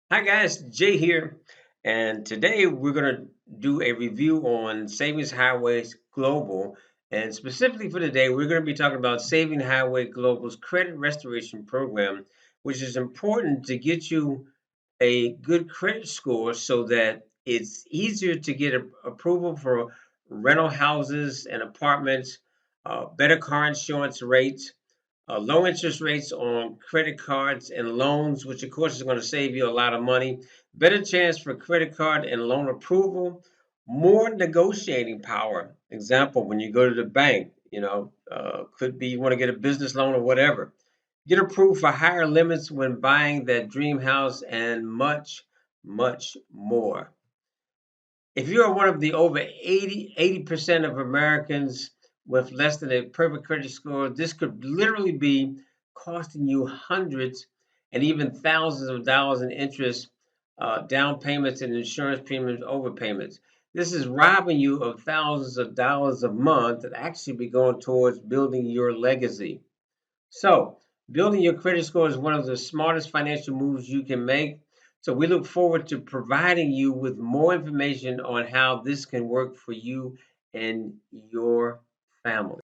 Hi guys, Jay here, and today we're going to do a review on Savings Highways Global. And specifically for today, we're going to be talking about Saving Highway Global's credit restoration program, which is important to get you a good credit score so that it's easier to get approval for rental houses and apartments, better car insurance rates, low interest rates on credit cards and loans, which of course is going to save you a lot of money, better chance for credit card and loan approval, more negotiating power. Example, when you go to the bank, could be you want to get a business loan or whatever. Get approved for higher limits when buying that dream house and much, much more. If you are one of the over 80% of Americans with less than a perfect credit score, this could literally be costing you hundreds and even thousands of dollars in interest, down payments, and insurance premiums overpayments. This is robbing you of thousands of dollars a month that actually be going towards building your legacy. So, building your credit score is one of the smartest financial moves you can make. So, we look forward to providing you with more information on how this can work for you and your family.